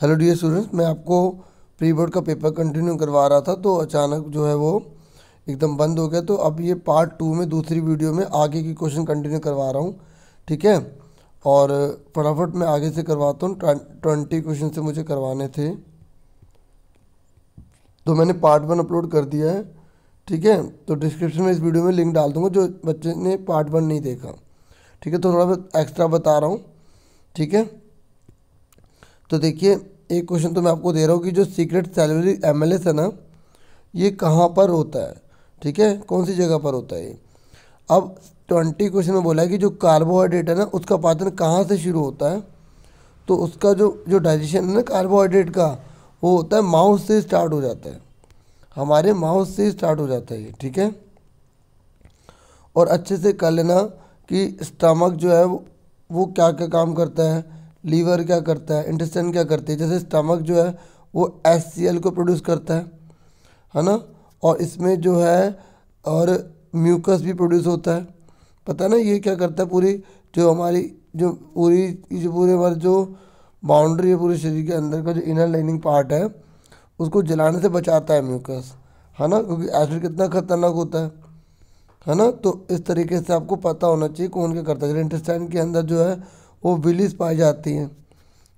Hello dear students, मैं आपको pre board का पेपर कंटिन्यू करवा रहा था तो अचानक जो है वो एकदम बंद हो गया। तो अब ये पार्ट 2 में दूसरी वीडियो में आगे की क्वेश्चन कंटिन्यू करवा रहा हूँ, ठीक है। और फटाफट मैं आगे से करवाता हूँ। 20 क्वेश्चन से मुझे करवाने थे, तो मैंने पार्ट 1 अपलोड कर दिया है, ठीक है। तो डिस्क्रिप्शन में इस वीडियो में लिंक डाल दूँगा जो बच्चे ने पार्ट 1 नहीं देखा, ठीक है। तो थोड़ा बहुत एक्स्ट्रा बता रहा हूँ, ठीक है। तो देखिए, एक क्वेश्चन तो मैं आपको दे रहा हूँ कि जो सीक्रेट सैलरी एमएलएस है ना, ये कहाँ पर होता है, ठीक है, कौन सी जगह पर होता है ये। अब 20 क्वेश्चन में बोला है कि जो कार्बोहाइड्रेट है ना, उसका पाचन कहाँ से शुरू होता है। तो उसका जो जो डाइजेशन है ना कार्बोहाइड्रेट का, वो होता है माउथ से स्टार्ट हो जाता है, हमारे माउथ से स्टार्ट हो जाता है ये, ठीक है। और अच्छे से कर लेना कि स्टमक जो है वो क्या क्या काम करता है, लीवर क्या करता है, इंटेस्टाइन क्या करती है। जैसे स्टमक जो है वो HCl को प्रोड्यूस करता है ना। और इसमें जो है और म्यूकस भी प्रोड्यूस होता है, पता है ना। ये क्या करता है, पूरी जो हमारी जो पूरे हमारे जो बाउंड्री है पूरे शरीर के अंदर का जो इनर लाइनिंग पार्ट है, उसको जलाने से बचाता है म्यूकस, है ना, क्योंकि एसिड कितना खतरनाक होता है ना। तो इस तरीके से आपको पता होना चाहिए कौन क्या करता है। जैसे इंटेस्टाइन के अंदर जो है वो विलीज पाई जाती हैं,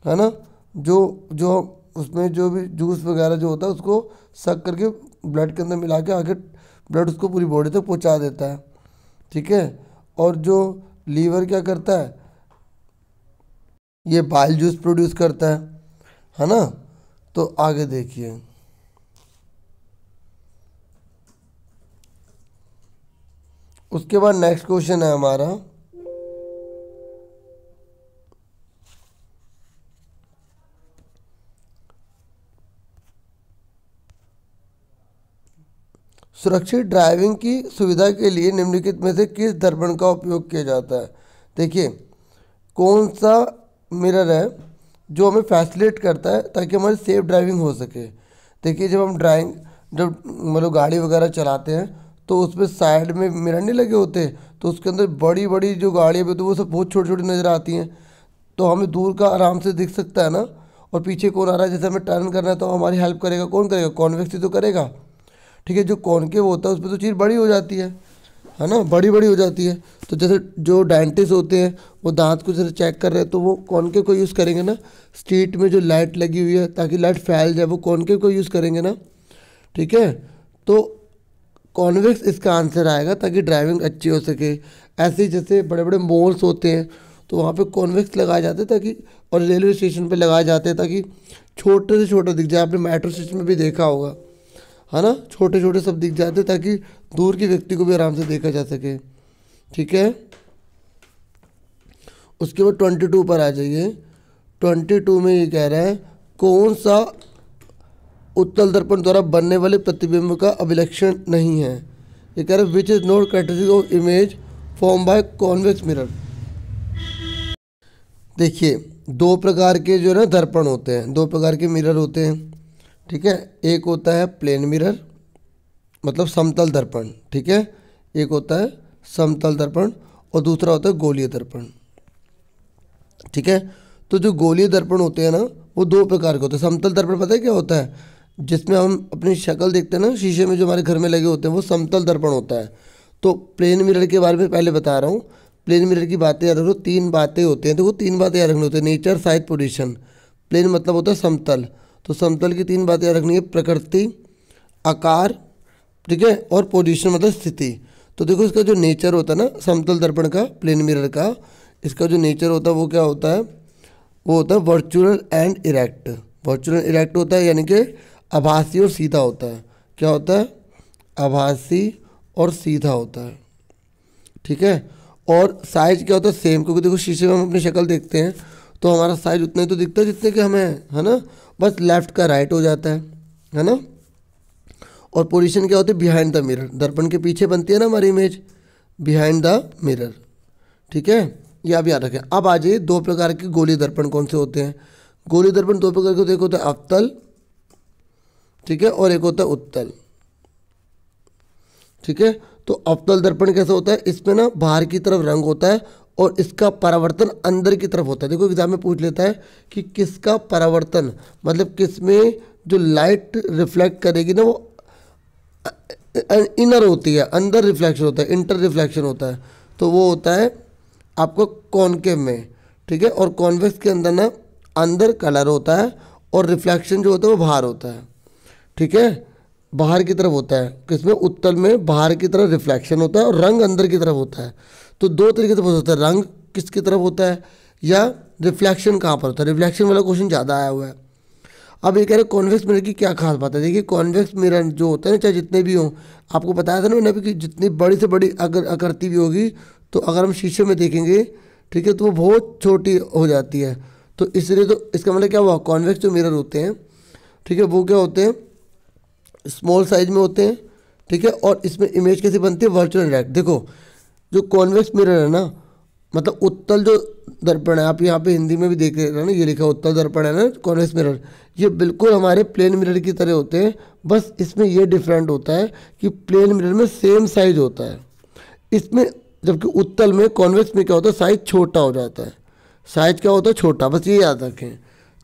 है ना, जो जो उसमें जो भी जूस वगैरह जो होता है उसको सक करके ब्लड के अंदर मिला के आगे ब्लड उसको पूरी बॉडी तक पहुंचा देता है, ठीक है। और जो लीवर क्या करता है, ये बाइल जूस प्रोड्यूस करता है ना। तो आगे देखिए, उसके बाद नेक्स्ट क्वेश्चन है हमारा, सुरक्षित ड्राइविंग की सुविधा के लिए निम्नलिखित में से किस दर्पण का उपयोग किया जाता है। देखिए, कौन सा मिरर है जो हमें फैसिलिटेट करता है ताकि हमारी सेफ ड्राइविंग हो सके। देखिए, जब मतलब गाड़ी वगैरह चलाते हैं तो उसमें साइड में मिरर नहीं लगे होते, तो उसके अंदर बड़ी बड़ी जो गाड़ियाँ भी होती है वो सब बहुत छोटी छोटी नज़र आती हैं, तो हमें दूर का आराम से दिख सकता है ना। और पीछे कौन आ रहा है, जैसे हमें टर्न करना है तो हमारी हेल्प करेगा, कौन करेगा, कॉन्वेक्स ही तो करेगा, ठीक है। जो कॉनकेव होता है उसमें तो चीज़ बड़ी हो जाती है ना, बड़ी बड़ी हो जाती है। तो जैसे जो डेंटिस्ट होते हैं वो दांत को जैसे चेक कर रहे हैं तो वो कॉनकेव को यूज़ करेंगे ना। स्ट्रीट में जो लाइट लगी हुई है ताकि लाइट फैल जाए, वो कॉनकेव को यूज़ करेंगे ना, ठीक है। तो कॉन्वेक्स इसका आंसर आएगा ताकि ड्राइविंग अच्छी हो सके। ऐसे ही जैसे बड़े बड़े मॉल्स होते हैं तो वहाँ पे कॉन्वेक्स लगाए जाते हैं ताकि, और रेलवे स्टेशन पे लगाए जाते हैं ताकि छोटे से छोटा दिख जाए। आपने मेट्रो स्टेशन में भी देखा होगा, है ना, छोटे छोटे सब दिख जाते ताकि दूर के व्यक्ति को भी आराम से देखा जा सके, ठीक है। उसके बाद 22 पर आ जाइए। 22 में ये कह रहा है कौन सा उत्तल दर्पण द्वारा बनने वाले प्रतिबिंब का अभिलक्षण नहीं है। ये कह रहा है which is not characteristic of image form by convex mirror. देखिए, दो प्रकार के जो है ना दर्पण होते हैं, दो प्रकार के मिरर होते हैं, ठीक है। एक होता है प्लेन मिरर, मतलब समतल दर्पण, ठीक है। एक होता है समतल दर्पण और दूसरा होता है गोलीय दर्पण, ठीक है। तो जो गोलीय दर्पण होते हैं ना वो दो प्रकार के होते हैं। समतल दर्पण पता है क्या होता है, जिसमें हम अपनी शक्ल देखते हैं ना शीशे में, जो हमारे घर में लगे होते हैं, वो समतल दर्पण होता है। तो प्लेन मिरर के बारे में पहले बता रहा हूँ। प्लेन मिरर की बातें याद रखो, 3 बातें होती हैं, तो वो 3 बातें याद रखनी होती है। Nature, size, position. प्लेन मतलब होता है समतल, तो समतल की 3 बातें याद रखनी है, प्रकृति, आकार, ठीक है, और पोजीशन मतलब स्थिति। तो देखो, इसका जो नेचर होता है ना समतल दर्पण का, प्लेन मिरर का, इसका जो नेचर होता है वो क्या होता है, वो होता है virtual and erect. Virtual erect होता है यानी कि आभासी और सीधा होता है। क्या होता है, आभासी और सीधा होता है, ठीक है। और साइज क्या होता है, सेम, क्योंकि देखो शीशे में हम अपनी शक्ल देखते हैं तो हमारा साइज उतना ही तो दिखता है जितने कि हमें है ना, बस लेफ्ट का राइट हो जाता है ना। और पोजीशन क्या होती है, बिहाइंड द मिरर। दर्पण के पीछे बनती है ना हमारी इमेज, बिहाइंड द मिरर, ठीक है। ये आप याद रखें। अब आ जाइए, दो प्रकार के गोलीय दर्पण कौन से होते हैं। गोलीय दर्पण दो प्रकार के होते हैं, एक होता है अवतल, ठीक है, और एक होता है उत्तल, ठीक है। तो अवतल दर्पण कैसा होता है, इसमें ना बाहर की तरफ रंग होता है और इसका परावर्तन अंदर की तरफ होता है। देखो एग्जाम में पूछ लेता है कि किसका परावर्तन, मतलब किस में जो लाइट रिफ्लेक्ट करेगी ना वो इनर होती है, अंदर रिफ्लेक्शन होता है, इंटर रिफ्लेक्शन होता है, तो वो होता है आपको कॉनकेव में, ठीक है। और कॉन्वेक्स के अंदर ना अंदर कलर होता है और रिफ्लेक्शन जो होता है वो बाहर होता है, ठीक है, बाहर की तरफ होता है। किसमें, उत्तल में बाहर की तरफ रिफ्लेक्शन होता है और रंग अंदर की तरफ होता है। तो दो तरीके से पूछ सकते हैं, रंग किसकी तरफ होता है या रिफ्लेक्शन कहाँ पर होता है। रिफ्लेक्शन वाला क्वेश्चन ज़्यादा आया हुआ है। अब ये कह रहे हैं कॉन्वेक्स मिरर की क्या खास बात है। देखिए कॉन्वेक्स मिरर जो होता है ना, चाहे जितने भी हों, आपको बताया था ना मैंने अभी कि जितनी बड़ी से बड़ी अगर आकृति भी होगी तो अगर हम शीशे में देखेंगे, ठीक है, तो वो बहुत छोटी हो जाती है। तो इसलिए तो इसका मतलब क्या हुआ, कॉन्वेक्स जो मिरर होते हैं, ठीक है, वो क्या होते हैं, स्मॉल साइज में होते हैं, ठीक है। और इसमें इमेज कैसी बनती है, वर्चुअल डायरेक्ट। देखो जो कॉन्वेक्स मिरर है ना, मतलब उत्तल जो दर्पण है, आप यहाँ पे हिंदी में भी देख रहे हैं ना, ये लिखा उत्तल दर्पण है ना, कॉन्वेक्स मिरर, ये बिल्कुल हमारे प्लेन मिरर की तरह होते हैं। बस इसमें ये डिफरेंट होता है कि प्लेन मिरर में सेम साइज होता है इसमें, जबकि उत्तल में कॉन्वेक्स में क्या होता है, साइज छोटा हो जाता है। साइज क्या होता है, छोटा, बस ये याद रखें।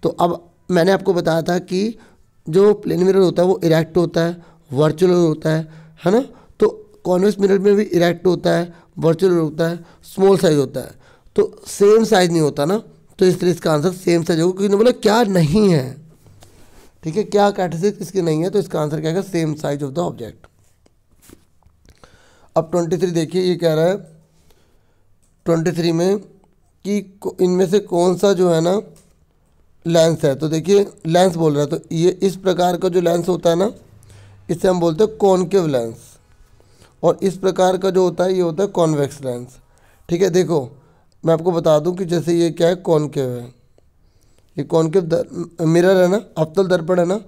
तो अब मैंने आपको बताया था कि जो प्लेन मिरर होता है वो इरेक्ट होता है, वर्चुअल होता है ना। तो कॉन्वेक्स मिरर में भी इरेक्ट होता है, वर्चुअल होता है, स्मॉल साइज होता है। तो सेम साइज नहीं होता ना, तो इसलिए इसका आंसर सेम साइज होगा। क्योंकि बोला क्या नहीं है, ठीक है, क्या कैरेक्टरिस्टिक इसकी नहीं है, तो इसका आंसर क्या है, same size of the object. अब 23 देखिए, ये कह रहा है 23 में कि इनमें से कौन सा जो है ना लेंस है। तो देखिए लेंस बोल रहा है, तो ये इस प्रकार का जो लेंस होता है ना, इसे हम बोलते हैं कॉनकेव लेंस। और इस प्रकार का जो होता है ये होता है कॉन्वेक्स लेंस, ठीक है। देखो मैं आपको बता दूं कि जैसे ये क्या है, कॉनकेव है, ये कॉनकेव मिरर है ना, अवतल दर्पण है ना,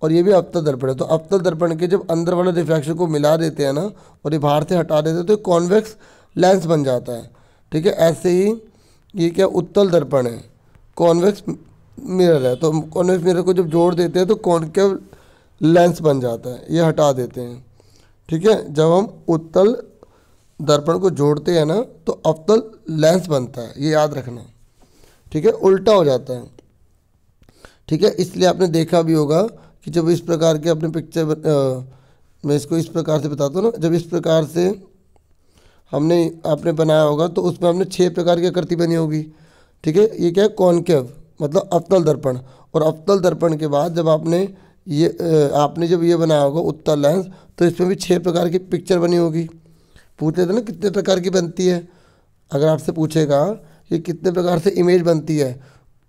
और ये भी अवतल दर्पण है। तो अवतल दर्पण के जब अंदर वाले रिफ्लेक्शन को मिला देते हैं ना और ये बाहर से हटा देते हैं तो कॉन्वेक्स लेंस बन जाता है, ठीक है। ऐसे ही ये क्या उत्तल दर्पण है, कॉन्वेक्स मिरर है, तो कॉन्वेक्स मिरर को जब जोड़ देते हैं तो कॉनकेव लेंस बन जाता है, ये हटा देते हैं, ठीक है। जब हम उत्तल दर्पण को जोड़ते हैं ना तो अवतल लेंस बनता है, ये याद रखना, ठीक है, उल्टा हो जाता है, ठीक है। इसलिए आपने देखा भी होगा कि जब इस प्रकार के अपने पिक्चर मैं इसको इस प्रकार से बताता हूँ ना, जब इस प्रकार से आपने बनाया होगा तो उसमें हमने 6 प्रकार की आकृति बनी होगी, ठीक है। ये क्या है, कॉनकेव मतलब अवतल दर्पण। और अवतल दर्पण के बाद जब आपने जब ये बनाया होगा उत्तल लेंस, तो इसमें भी 6 प्रकार की पिक्चर बनी होगी। पूछ लेते ना कितने प्रकार की बनती है, अगर आपसे पूछेगा कि कितने प्रकार से इमेज बनती है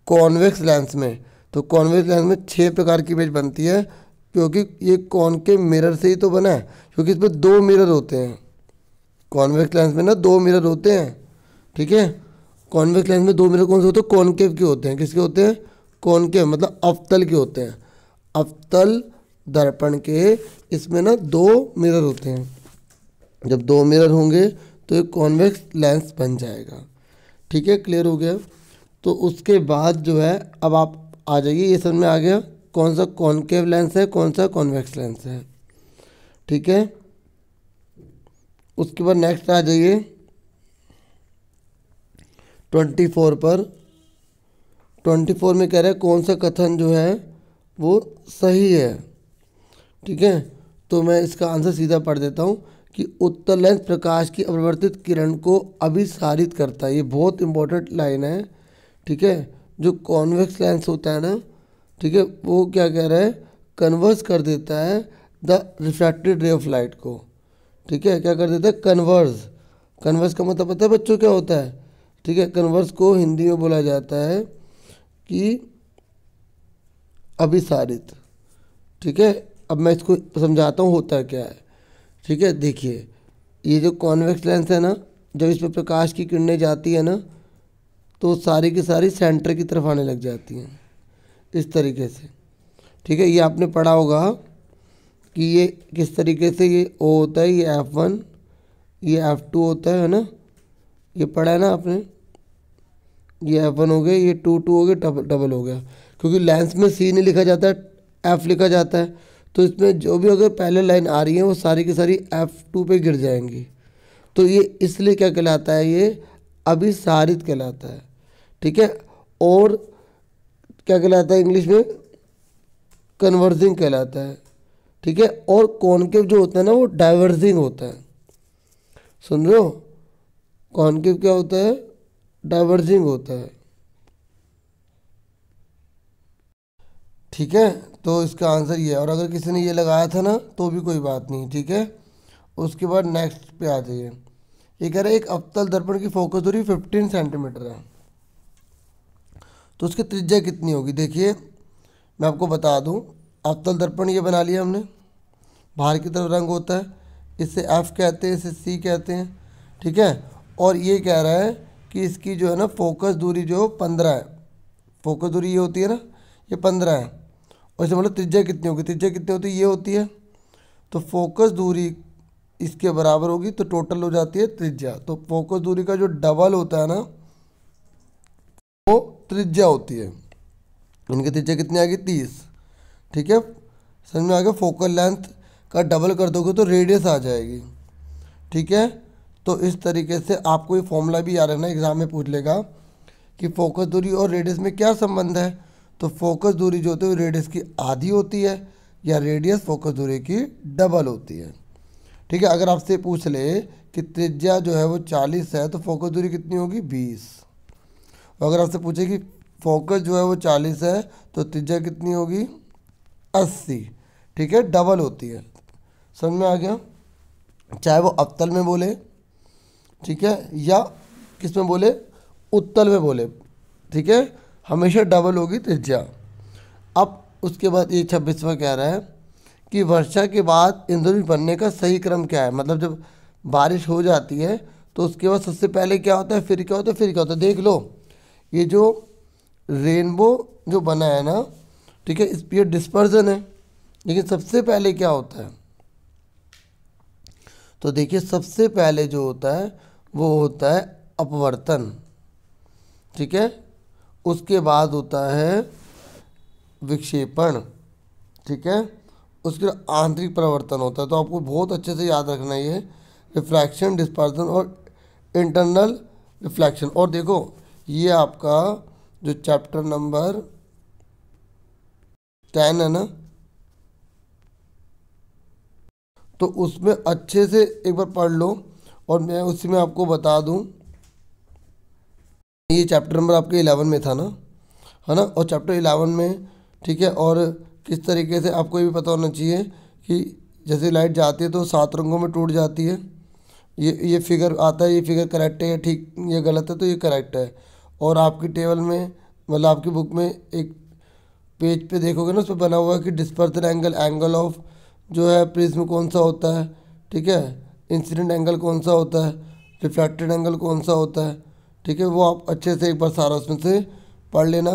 कॉन्वेक्स लेंस में, तो कॉन्वेक्स लेंस में 6 प्रकार की इमेज बनती है, क्योंकि ये कॉनकेव मिरर से ही तो बना है, क्योंकि इसमें 2 मिरर होते हैं। कॉन्वेक्स लेंस में ना 2 मिरर होते हैं, ठीक है। कॉन्वेक्स लेंस में 2 मिरर कौन से होते हैं, कॉनकेव के होते हैं। किसके होते हैं, कॉनकेव मतलब अवतल के होते हैं। अवतल दर्पण के इसमें ना 2 मिरर होते हैं। जब 2 मिरर होंगे तो एक कॉन्वेक्स लेंस बन जाएगा, ठीक है। क्लियर हो गया। तो उसके बाद जो है, अब आप आ जाइए, ये समझ में आ गया कौन सा कॉनकेव लेंस है, कौन सा कॉन्वेक्स लेंस है, ठीक है। उसके बाद नेक्स्ट आ जाइए 24 पर। 24 में कह रहा है कौन सा कथन जो है वो सही है, ठीक है। तो मैं इसका आंसर सीधा पढ़ देता हूँ कि उत्तल लेंस प्रकाश की अपरिवर्तित किरण को अभिसारित करता है। ये बहुत इंपॉर्टेंट लाइन है, ठीक है। जो कॉन्वेक्स लेंस होता है ना, ठीक है, वो क्या कह रहा है, कन्वर्स कर देता है the refracted ray of light को, ठीक है। क्या कर देता है, कन्वर्स। कन्वर्स का मतलब पता है बच्चों क्या होता है, ठीक है। कन्वर्स को हिंदी में बोला जाता है कि अभिसारित, ठीक है। अब मैं इसको समझाता हूँ होता क्या है, ठीक है। देखिए ये जो कॉन्वेक्स लेंस है ना, जब इस पर प्रकाश की किरणें जाती है ना तो सारी की सारी सेंटर की तरफ आने लग जाती हैं इस तरीके से, ठीक है। ये आपने पढ़ा होगा कि ये किस तरीके से ये O होता है, ये F1, ये F2 होता है ना, ये पढ़ा है ना आपने। ये F1 हो गया, ये 2 हो गया, डबल हो गया। क्योंकि लेंस में C नहीं लिखा जाता है, F लिखा जाता है, तो इसमें जो भी अगर पहले लाइन आ रही है वो सारी की सारी F2 पे गिर जाएंगी। तो ये इसलिए क्या कहलाता है, ये अभिसारित कहलाता है, ठीक है। और क्या कहलाता है इंग्लिश में, कन्वर्जिंग कहलाता है, ठीक है। और कॉनकेव जो होता है ना वो डाइवर्जिंग होता है, सुन रहे हो, कॉनकेव क्या होता है, डाइवर्जिंग होता है, ठीक है। तो इसका आंसर ये है। और अगर किसी ने ये लगाया था ना तो भी कोई बात नहीं, ठीक है। उसके बाद नेक्स्ट पे आ जाइए। ये कह रहा है एक अवतल दर्पण की फोकस दूरी 15 सेंटीमीटर है, तो उसकी त्रिज्या कितनी होगी। देखिए मैं आपको बता दूं, अवतल दर्पण ये बना लिया हमने, बाहर की तरफ रंग होता है, इसे एफ कहते हैं, इसे सी कहते हैं, ठीक है। और ये कह रहा है कि इसकी जो है ना फोकस दूरी जो 15 है, फोकस दूरी ये होती है ना, ये 15 है। और इसे मतलब त्रिज्या कितनी होगी, त्रिज्या कितनी होती है, ये होती है। तो फोकस दूरी इसके बराबर होगी तो टोटल हो जाती है त्रिज्या। तो फोकस दूरी का जो डबल होता है ना वो त्रिज्या होती है। इनकी त्रिज्या कितनी आ गई, 30, ठीक है। समझ में आ गया। फोकल लेंथ का डबल कर दोगे तो रेडियस आ जाएगी, ठीक है। तो इस तरीके से आपको ये फॉर्मूला भी याद रखना, एग्जाम में पूछ लेगा कि फोकस दूरी और रेडियस में क्या संबंध है। तो फोकस दूरी जो होती है वो रेडियस की आधी होती है, या रेडियस फोकस दूरी की डबल होती है, ठीक है। अगर आपसे पूछ ले कि त्रिज्या जो है वो 40 है तो फोकस दूरी कितनी होगी, 20। अगर आपसे पूछे कि फोकस जो है वो 40 है तो त्रिज्या कितनी होगी, 80, ठीक है, डबल होती है। समझ में आ गया। चाहे वो अवतल में बोले, ठीक है, या किस में बोले, उत्तल में बोले, ठीक है, हमेशा डबल होगी त्रिज्या। अब उसके बाद ये 26वां कह रहा है कि वर्षा के बाद इंद्रधनुष बनने का सही क्रम क्या है। मतलब जब बारिश हो जाती है तो उसके बाद सबसे पहले क्या होता है, फिर क्या होता है, फिर क्या होता है। देख लो ये जो रेनबो जो बना है ना, ठीक है, इस पर डिस्पर्जन है, लेकिन सबसे पहले क्या होता है, तो देखिए सबसे पहले जो होता है वो होता है अपवर्तन, ठीक है। उसके बाद होता है विक्षेपण, ठीक है। उसके बाद आंतरिक परिवर्तन होता है। तो आपको बहुत अच्छे से याद रखना है ये रिफ्रैक्शन, डिस्पर्जन और इंटरनल रिफ्लेक्शन। और देखो ये आपका जो चैप्टर नंबर 10 है ना, तो उसमें अच्छे से एक बार पढ़ लो। और मैं उसी में आपको बता दूं, ये चैप्टर नंबर आपके 11 में था ना, है ना। और चैप्टर 11 में, ठीक है, और किस तरीके से आपको ये भी पता होना चाहिए कि जैसे लाइट जाती है तो 7 रंगों में टूट जाती है। ये फिगर आता है, ये फिगर करेक्ट है या ठीक, ये गलत है, तो ये करेक्ट है। और आपकी टेबल में, मतलब आपकी बुक में एक पेज पे देखोगे ना, उस पर बना हुआ है कि डिस्पर्जन एंगल, एंगल ऑफ जो है प्रिज्म कौन सा होता है, ठीक है, इंसिडेंट एंगल कौन सा होता है, रिफ्रैक्टेड एंगल कौन सा होता है, ठीक है। वो आप अच्छे से एक बार सारा उसमें से पढ़ लेना।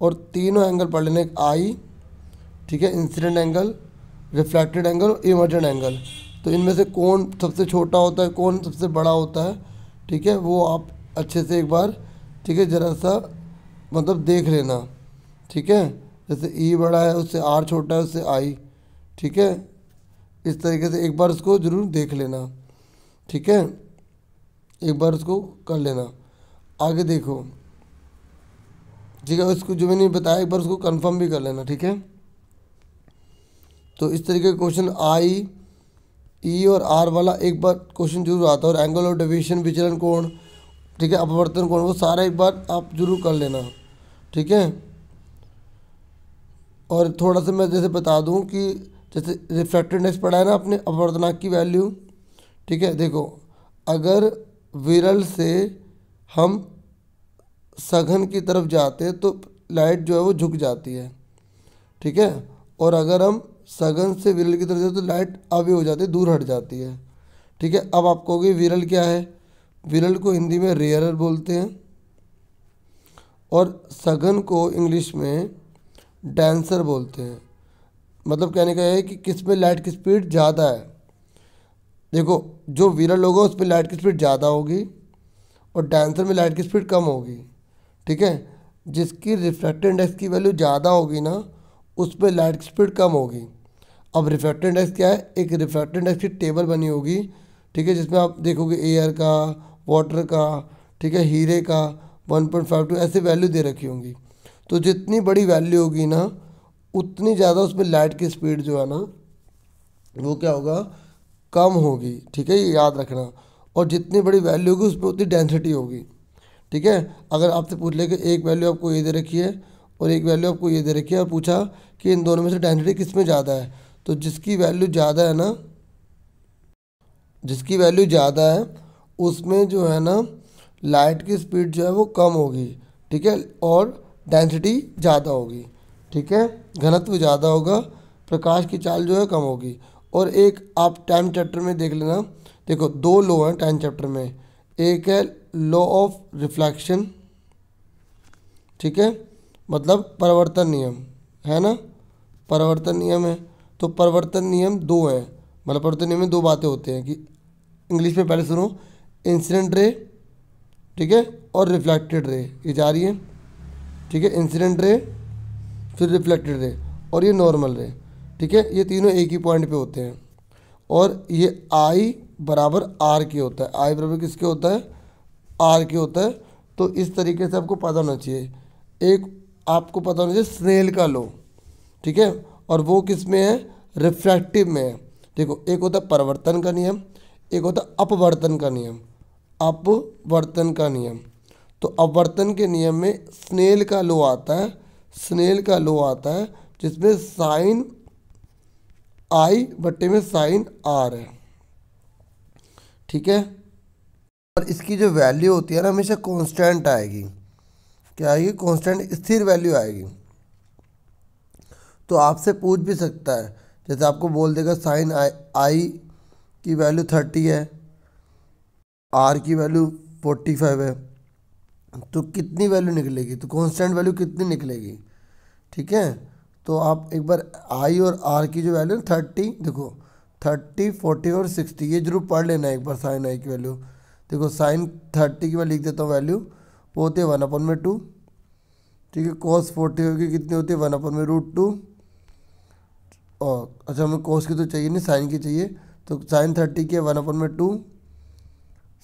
और तीनों एंगल पढ़ लेना, एक आई, ठीक है, इंसिडेंट एंगल, रिफ्रैक्टेड एंगल और इमर्जेंट एंगल। तो इनमें से कौन सबसे छोटा होता है, कौन सबसे बड़ा होता है, ठीक है, वो आप अच्छे से एक बार, ठीक है, ज़रा सा मतलब देख लेना, ठीक है। जैसे ई बड़ा है उससे आर छोटा है उससे आई, ठीक है। इस तरीके से एक बार उसको ज़रूर देख लेना, ठीक है, एक बार उसको कर लेना। आगे देखो, ठीक है, उसको जो मैंने बताया एक बार उसको कंफर्म भी कर लेना, ठीक है। तो इस तरीके का क्वेश्चन आई, ई और आर वाला एक बार क्वेश्चन जरूर आता है। और एंगल ऑफ डेविएशन, विचलन कोण, ठीक है, अपवर्तन कोण, वो सारा एक बार आप जरूर कर लेना, ठीक है। और थोड़ा सा मैं जैसे बता दूं कि जैसे रिफ्रैक्टेड इंडेक्स पढ़ा है ना आपने, अपवर्तनांक की वैल्यू, ठीक है। देखो अगर विरल से हम सघन की तरफ जाते हैं तो लाइट जो है वो झुक जाती है, ठीक है। और अगर हम सघन से विरल की तरफ जाते तो लाइट आगे हो जाती है, दूर हट जाती है, ठीक है। अब आप कहोगे विरल क्या है, विरल को हिंदी में रेयरर बोलते हैं, और सघन को इंग्लिश में डेंसर बोलते हैं। मतलब कहने का है कि किस में लाइट की स्पीड ज़्यादा है। देखो जो विरल होगा उसमें लाइट की स्पीड ज़्यादा होगी और डेंसर में लाइट की स्पीड कम होगी, ठीक है। जिसकी रिफ्रैक्टिव इंडेक्स की वैल्यू ज़्यादा होगी ना उस पर लाइट की स्पीड कम होगी। अब रिफ्रैक्टिव इंडेक्स क्या है, एक रिफ्रैक्टिव इंडेक्स की टेबल बनी होगी, ठीक है, जिसमें आप देखोगे एयर का, वाटर का, ठीक है, हीरे का 1.52 ऐसे वैल्यू दे रखी होंगी। तो जितनी बड़ी वैल्यू होगी ना उतनी ज़्यादा उसमें लाइट की स्पीड जो है ना वो क्या होगा, कम होगी। ठीक है, ये याद रखना। और जितनी बड़ी वैल्यू होगी उसमें उतनी डेंसिटी होगी। ठीक है, अगर आपसे पूछ ले कि एक वैल्यू आपको ये दे रखी है और एक वैल्यू आपको ये दे रखी है और पूछा कि इन दोनों में से डेंसिटी किस में ज़्यादा है, तो जिसकी वैल्यू ज़्यादा है ना, जिसकी वैल्यू ज़्यादा है उसमें जो है ना लाइट की स्पीड जो है वो कम होगी। ठीक है, और डेंसिटी ज़्यादा होगी। ठीक है, घनत्व ज़्यादा होगा, प्रकाश की चाल जो है कम होगी। और एक आप टाइम चैप्टर में देख लेना, देखो दो लॉ हैं टाइम चैप्टर में, एक है लॉ ऑफ रिफ्लेक्शन, ठीक है, मतलब परावर्तन नियम है ना, परावर्तन नियम है। तो परावर्तन नियम दो हैं, मतलब परावर्तन नियम में दो बातें होती हैं कि इंग्लिश में पहले सुनो, इंसिडेंट रे, ठीक है, और रिफ्लेक्टेड रे, ये जा रही है। ठीक है, इंसिडेंट रे, फिर रिफ्लेक्टेड रे, और ये नॉर्मल रे। ठीक है, ये तीनों एक ही पॉइंट पे होते हैं और ये आई बराबर आर के होता है। आई बराबर किसके होता है, आर के होता है। तो इस तरीके से आपको पता होना चाहिए। एक आपको पता होना चाहिए स्नेल का लॉ, ठीक है, और वो किस में है, रिफ्रैक्टिव में है। देखो एक होता है परावर्तन का नियम, एक होता है अपवर्तन का नियम, अपवर्तन का नियम। तो अपवर्तन के नियम में स्नेल का लॉ आता है, स्नेल का लॉ आता है जिसमें साइन आई बट्टे में साइन आर है। ठीक है, और इसकी जो वैल्यू होती है ना हमेशा कांस्टेंट आएगी। क्या आएगी, कांस्टेंट, स्थिर वैल्यू आएगी। तो आपसे पूछ भी सकता है, जैसे आपको बोल देगा साइन आई की वैल्यू 30 है, आर की वैल्यू 45 है, तो कितनी वैल्यू निकलेगी, तो कांस्टेंट वैल्यू कितनी निकलेगी। ठीक है, तो आप एक बार आई और आर की जो वैल्यू 30, देखो 30, 40 और 60 ये जरूर पढ़ लेना एक बार साइन आई की वैल्यू। देखो साइन 30 की मैं लिख देता हूँ वैल्यू, वो होती है 1/2। ठीक है, कॉस 40 की कितनी होती है, 1/√2। और अच्छा हमें कॉस की तो चाहिए नहीं, साइन की चाहिए। तो साइन 30 की है 1/2,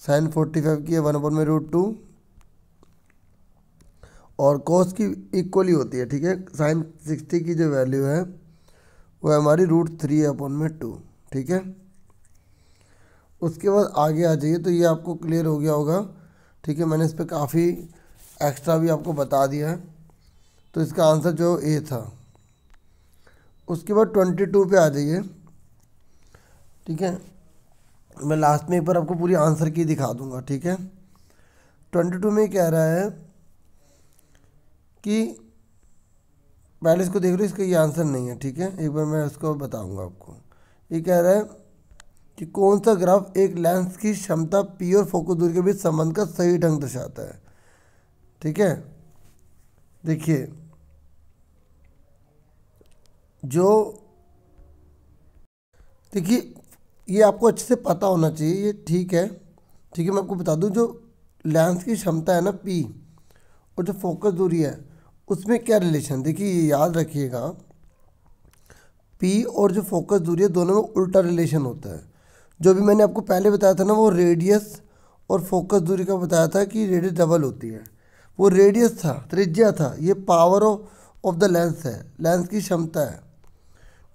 साइन 45 की है 1/√2, और कॉस की इक्वली होती है। ठीक है, साइन 60 की जो वैल्यू है वो है हमारी √3/2। ठीक है, उसके बाद आगे आ जाइए, तो ये आपको क्लियर हो गया होगा। ठीक है, मैंने इस पर काफ़ी एक्स्ट्रा भी आपको बता दिया है। तो इसका आंसर जो ए था। उसके बाद 22 पे आ जाइए। ठीक है, मैं लास्ट में एक बार आपको पूरी आंसर की दिखा दूंगा। ठीक है, 22 में कह रहा है कि पहले इसको देख लो, इसका ये आंसर नहीं है। ठीक है, एक बार मैं इसको बताऊंगा आपको। ये कह रहा है कि कौन सा ग्राफ एक लेंस की क्षमता पी और फोकस दूरी के बीच संबंध का सही ढंग दर्शाता है। ठीक है, देखिए देखिए ये आपको अच्छे से पता होना चाहिए, ये ठीक है। ठीक है, मैं आपको बता दूं, जो लेंस की क्षमता है ना पी और जो फोकस दूरी है उसमें क्या रिलेशन, देखिए ये याद रखिएगा, पी और जो फोकस दूरी है दोनों में उल्टा रिलेशन होता है। जो भी मैंने आपको पहले बताया था ना, वो रेडियस और फोकस दूरी का बताया था कि रेडियस डबल होती है। वो रेडियस था, त्रिज्या था, ये पावर ऑफ द लेंस है, लेंस की क्षमता है।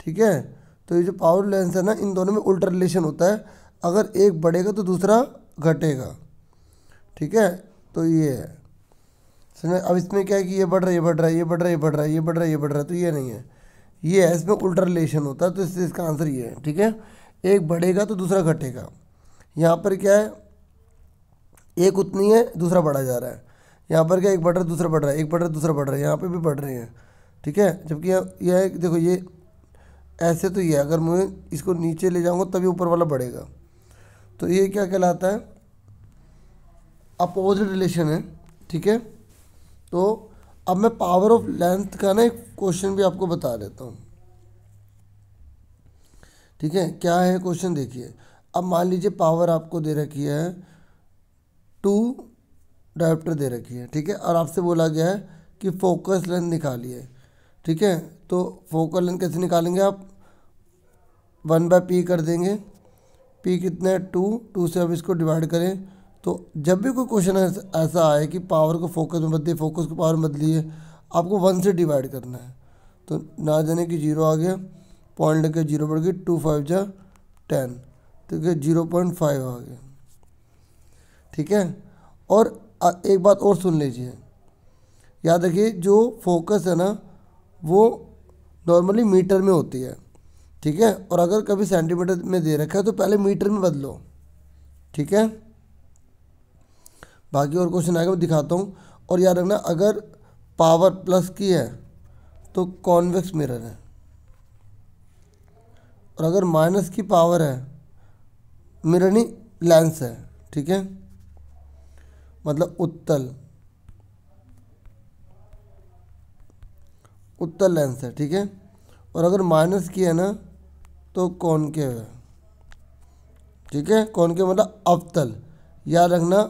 ठीक है, तो ये जो पावर लेंस है ना, इन दोनों में उल्टा रिलेशन होता है, अगर एक बढ़ेगा तो दूसरा घटेगा। ठीक है, तो ये है समझ। अब इसमें क्या है कि ये बढ़ रहा है, ये बढ़ रहा है, ये बढ़ रहा है, ये बढ़ रहा है, ये बढ़ रहा है, ये बढ़ रहा है, तो ये नहीं है, ये है, इसमें उल्टा रिलेशन होता है। तो इससे इसका आंसर ये है। ठीक है, एक बढ़ेगा तो दूसरा घटेगा। यहाँ पर क्या है, एक उतनी है, दूसरा बढ़ा जा रहा है। यहाँ पर क्या, एक बढ़ रहा है दूसरा बढ़ रहा है, एक बढ़ रहा है दूसरा बढ़ रहा है, यहाँ पे भी बढ़ रहे हैं। ठीक है, जबकि यह है, देखो ये ऐसे, तो ये अगर मैं इसको नीचे ले जाऊंगा तभी ऊपर वाला बढ़ेगा। तो ये क्या कहलाता है, अपोजिट रिलेशन है। ठीक है, तो अब मैं पावर ऑफ लेंथ का ना एक क्वेश्चन भी आपको बता देता हूँ। ठीक है, क्या है क्वेश्चन, देखिए। अब मान लीजिए पावर आपको दे रखी है 2 डायोप्टर दे रखी है। ठीक है, और आपसे बोला गया है कि फोकस लेंथ निकालिए। ठीक है, तो फोकस लेंथ कैसे निकालेंगे आप, 1/p कर देंगे। p कितना है, 2 से अब इसको डिवाइड करें तो जब भी कोई क्वेश्चन ऐसा आए कि पावर को फोकस में बदलिए, फोकस को पावर में बदलिए, आपको 1 से डिवाइड करना है। तो ना जाने कि 0 आ गया, पॉइंट लेके 0 बढ़ गई, 2 5 जा 10, तो क्या 0.5 आ गया। ठीक है। और एक बात और सुन लीजिए, याद रखिए जो फोकस है ना वो नॉर्मली मीटर में होती है। ठीक है। और अगर कभी सेंटीमीटर में दे रखा है तो पहले मीटर में बदलो। ठीक है। बाकी और क्वेश्चन आएगा, मैं दिखाता हूँ। और याद रखना, अगर पावर प्लस की है तो कॉन्वेक्स मिरर है, और अगर माइनस की पावर है, मिरर नहीं लेंस है। ठीक है, मतलब उत्तल लेंस है। ठीक है। और अगर माइनस की है ना तो कॉनकेव है। ठीक है, कॉनकेव मतलब अवतल। याद रखना,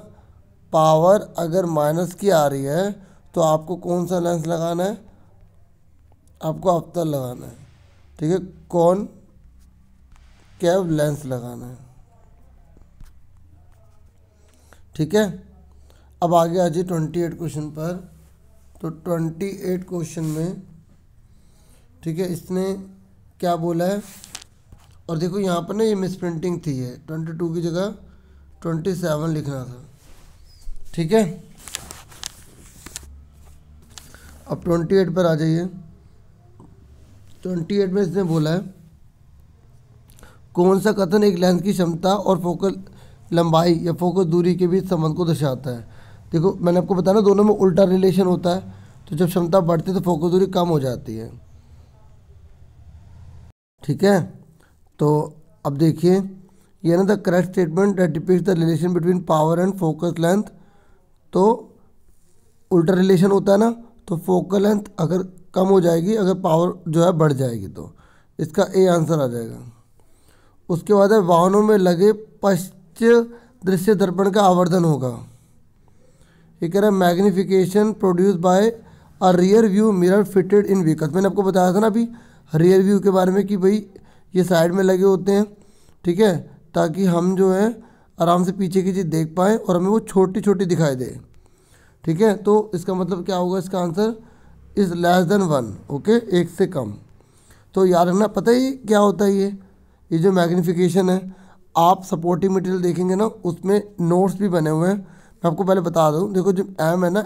पावर अगर माइनस की आ रही है तो आपको कौन सा लेंस लगाना है, आपको अवतल लगाना है। ठीक है, कॉनकेव लेंस लगाना है। ठीक है। अब आगे आ जाइए 28 क्वेश्चन पर। तो 28 क्वेश्चन में, ठीक है, इसने क्या बोला है, और देखो यहाँ पर ना ये मिस प्रिंटिंग थी, है 22 की जगह 27 लिखना था। ठीक है। अब 28 पर आ जाइए। 28 में इसने बोला है कौन सा कथन एक लेंस की क्षमता और फोकल लंबाई या फोकस दूरी के बीच संबंध को दर्शाता है। देखो मैंने आपको बताया ना, दोनों में उल्टा रिलेशन होता है। तो जब क्षमता बढ़ती है तो फोकस दूरी कम हो जाती है। ठीक है। तो अब देखिए, ये ना the correct statement that depicts the relation between power and focus length. तो उल्टा रिलेशन होता है ना, तो फोकल लेंथ अगर कम हो जाएगी, अगर पावर जो है बढ़ जाएगी, तो इसका ए आंसर आ जाएगा। उसके बाद है वाहनों में लगे पश्च दृश्य दर्पण का आवर्धन होगा। ये कह रहा है magnification produce by a rear view mirror fitted in vehicles. मैंने आपको बताया था ना अभी रियर व्यू के बारे में कि भाई ये साइड में लगे होते हैं। ठीक है, ताकि हम जो है आराम से पीछे की चीज़ देख पाएँ और हमें वो छोटी छोटी दिखाई दे। ठीक है, तो इसका मतलब क्या होगा, इसका answer is less than 1। Okay, एक से कम। तो याद रखना, पता ही क्या होता है ये जो मैग्नीफिकेशन है, आप सपोर्टिंग मटेरियल देखेंगे ना उसमें नोट्स भी बने हुए हैं। मैं आपको पहले बता दूं, देखो जो एम है ना,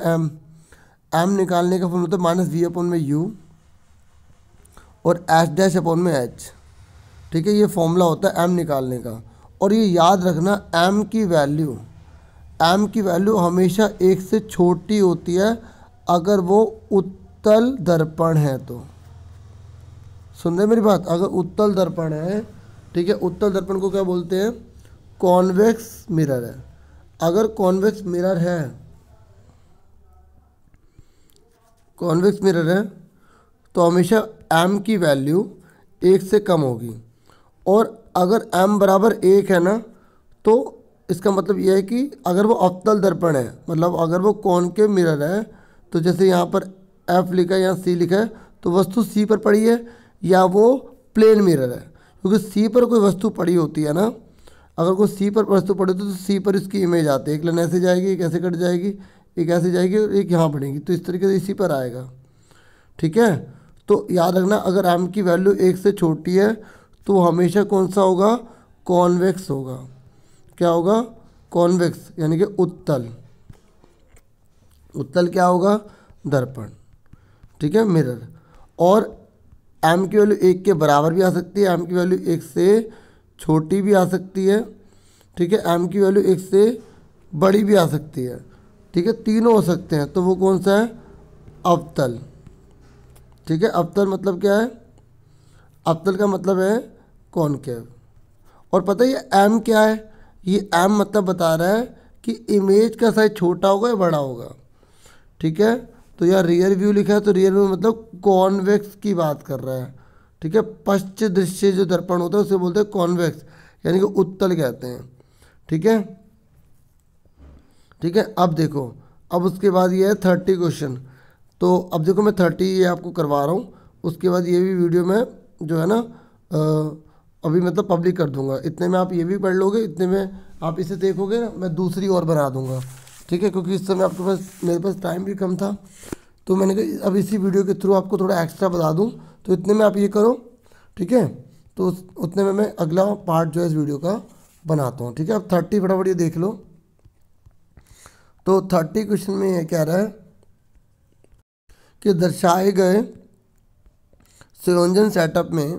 एम निकालने का फॉर्मूला होता है माइनस वी अपॉन में यू और एच डैश अपॉन में एच। ठीक है, ये फॉर्मूला होता है एम निकालने का। और ये याद रखना, एम की वैल्यू हमेशा 1 से छोटी होती है अगर वो उत्तल दर्पण है। तो सुन रहे मेरी बात, अगर उत्तल दर्पण है, ठीक है, उत्तल दर्पण को क्या बोलते हैं, कॉन्वेक्स मिरर है। अगर कॉन्वेक्स मिरर है तो हमेशा m की वैल्यू 1 से कम होगी। और अगर m बराबर 1 है ना, तो इसका मतलब यह है कि अगर वो अवतल दर्पण है, मतलब अगर वो कॉनकेव मिरर है, तो जैसे यहाँ पर F लिखा है, यहाँ C लिखा है, तो वस्तु C पर पड़ी है या वो प्लेन मिरर है। क्योंकि C पर कोई वस्तु पड़ी होती है ना, अगर कोई C पर वस्तु पड़ी तो C पर इसकी इमेज आती है। एक लाइन ऐसे जाएगी, एक ऐसे कट जाएगी, एक ऐसे जाएगी और एक यहाँ पड़ेगी, तो इस तरीके से इसी पर आएगा। ठीक है, तो याद रखना, अगर m की वैल्यू 1 से छोटी है तो हमेशा कौन सा होगा, कॉन्वेक्स होगा। क्या होगा, कॉन्वेक्स, यानी कि उत्तल क्या होगा, दर्पण। ठीक है, मिरर। और m की वैल्यू 1 के बराबर भी आ सकती है, m की वैल्यू 1 से छोटी भी आ सकती है। ठीक है, m की वैल्यू 1 से बड़ी भी आ सकती है। ठीक है, तीनों हो सकते हैं। तो वो कौन सा है, अवतल। ठीक है, अवतल मतलब क्या है, अवतल का मतलब है कॉनकेव। और पता है ये m क्या है, ये m मतलब बता रहा है कि इमेज का साइज छोटा होगा या बड़ा होगा। ठीक है, तो यहाँ रियर व्यू लिखा है, तो रियर व्यू मतलब कॉन्वेक्स की बात कर रहा है। ठीक है, पश्च दृश्य जो दर्पण होता है उसे बोलते हैं कॉन्वेक्स, यानी कि उत्तल कहते हैं। ठीक है। ठीक है, अब देखो, अब उसके बाद ये है 30 क्वेश्चन। तो अब देखो मैं 30 ये आपको करवा रहा हूँ, उसके बाद ये भी वीडियो में जो है ना अभी मतलब पब्लिक कर दूंगा। इतने में आप ये भी पढ़ लोगे, इतने में आप इसे देखोगे ना, मैं दूसरी और बना दूंगा, ठीक है, क्योंकि इस समय आपके पास, मेरे पास टाइम भी कम था, तो मैंने कहा अब इसी वीडियो के थ्रू आपको थोड़ा एक्स्ट्रा बता दूं, तो इतने में आप ये करो, ठीक है। तो उतने में मैं अगला पार्ट जो है इस वीडियो का बनाता हूँ, ठीक है। अब 30 फटाफट ये देख लो। तो 30 क्वेश्चन में ये कह रहा है कि दर्शाए गए संयोजन सेटअप में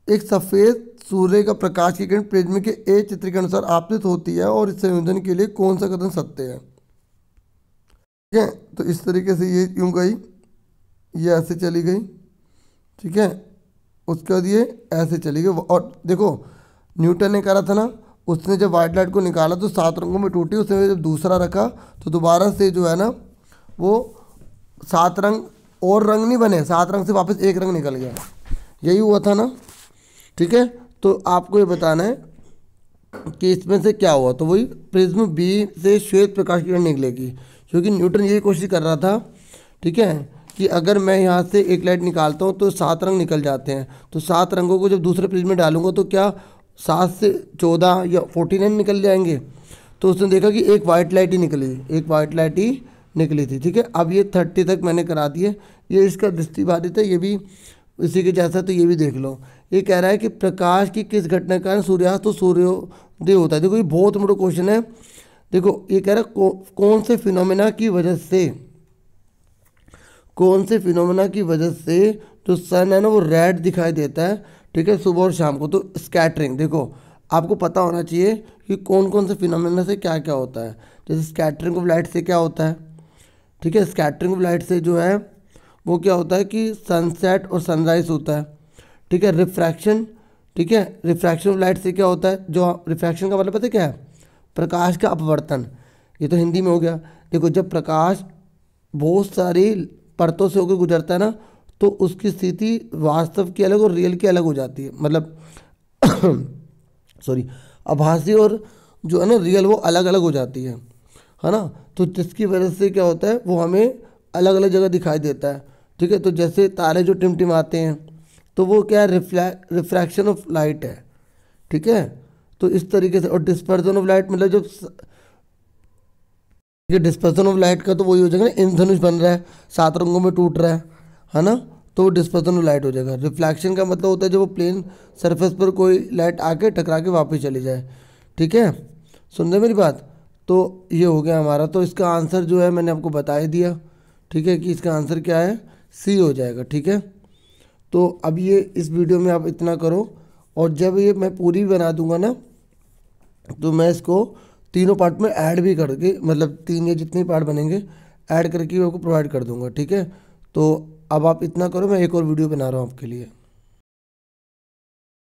एक सफ़ेद सूर्य का प्रकाश की किरण प्रिज्म के ए चित्र के अनुसार आपतित होती है और इस संयोजन के लिए कौन सा कथन सत्य है, ठीक है। तो इस तरीके से ये यूँ गई, ये ऐसे चली गई, ठीक है। उसके बाद ये ऐसे चली गई, और देखो न्यूटन ने करा था ना, उसने जब वाइट लाइट को निकाला तो 7 रंगों में टूटी, उसने जब दूसरा रखा तो दोबारा से जो है ना वो 7 रंग और रंग नहीं बने, 7 रंग से वापस एक रंग निकल गया, यही हुआ था ना, ठीक है। तो आपको ये बताना है कि इसमें से क्या हुआ। तो वही प्रिज्म बी से श्वेत प्रकाश की किरण निकलेगी, क्योंकि न्यूटन यही कोशिश कर रहा था, ठीक है, कि अगर मैं यहाँ से एक लाइट निकालता हूँ तो 7 रंग निकल जाते हैं, तो 7 रंगों को जब दूसरे प्रिज्म में डालूंगा तो क्या 7 से 14 या 49 निकल जाएंगे। तो उसने देखा कि एक वाइट लाइट ही निकली, एक वाइट लाइट ही निकली थी, ठीक है। अब ये 30 तक मैंने करा दिए, ये इसका दृष्टिबाधित है, ये भी इसी के जैसा, तो ये भी देख लो। ये कह रहा है कि प्रकाश की किस घटना के कारण सूर्यास्त और सूर्योदय होता है। देखो ये बहुत बड़ा क्वेश्चन है। देखो ये कह रहा है कौन से फिनोमेना की वजह से, कौन से फिनोमेना की वजह से जो सन है ना वो रेड दिखाई देता है, ठीक है, सुबह और शाम को। तो स्कैटरिंग, देखो आपको पता होना चाहिए कि कौन कौन से फिनोमेना से क्या क्या होता है। जैसे स्कैटरिंग ऑफ लाइट से क्या होता है, ठीक है, स्कैटरिंग ऑफ लाइट से जो है वो क्या होता है कि सनसेट और सनराइज होता है, ठीक है। रिफ्रैक्शन, ठीक है, रिफ्रैक्शन ऑफ लाइट से क्या होता है, जो रिफ्रैक्शन का मतलब पता है क्या है, प्रकाश का अपवर्तन, ये तो हिंदी में हो गया। देखो जब प्रकाश बहुत सारी परतों से होकर गुजरता है ना, तो उसकी स्थिति वास्तव की अलग और रियल की अलग हो जाती है, मतलब सॉरी, आभासी और जो है ना रियल वो अलग अलग हो जाती है ना। तो जिसकी वजह से क्या होता है वो हमें अलग अलग जगह दिखाई देता है, ठीक है। तो जैसे तारे जो टिमटिमाते हैं तो वो क्या रिफ्रैक्शन ऑफ लाइट है, ठीक है। तो इस तरीके से, और डिस्पर्जन ऑफ लाइट मतलब जब ये डिस्पर्जन ऑफ लाइट का तो वही हो जाएगा ना, इंद्रधनुष बन रहा है 7 रंगों में टूट रहा है ना, तो वो डिस्पर्जन ऑफ लाइट हो जाएगा। रिफ्लेक्शन का मतलब होता है जब वो प्लेन सरफेस पर कोई लाइट आके टकरा के वापस चली जाए, ठीक है। सुन रहे मेरी बात। तो ये हो गया हमारा, तो इसका आंसर जो है मैंने आपको बता ही दिया, ठीक है, कि इसका आंसर क्या है, सी हो जाएगा, ठीक है। तो अब ये इस वीडियो में आप इतना करो, और जब ये मैं पूरी बना दूंगा ना तो मैं इसको तीनों पार्ट में ऐड भी करके, मतलब 3 या जितने पार्ट बनेंगे ऐड करके आपको प्रोवाइड कर दूंगा, ठीक है। तो अब आप इतना करो, मैं एक और वीडियो बना रहा हूँ आपके लिए।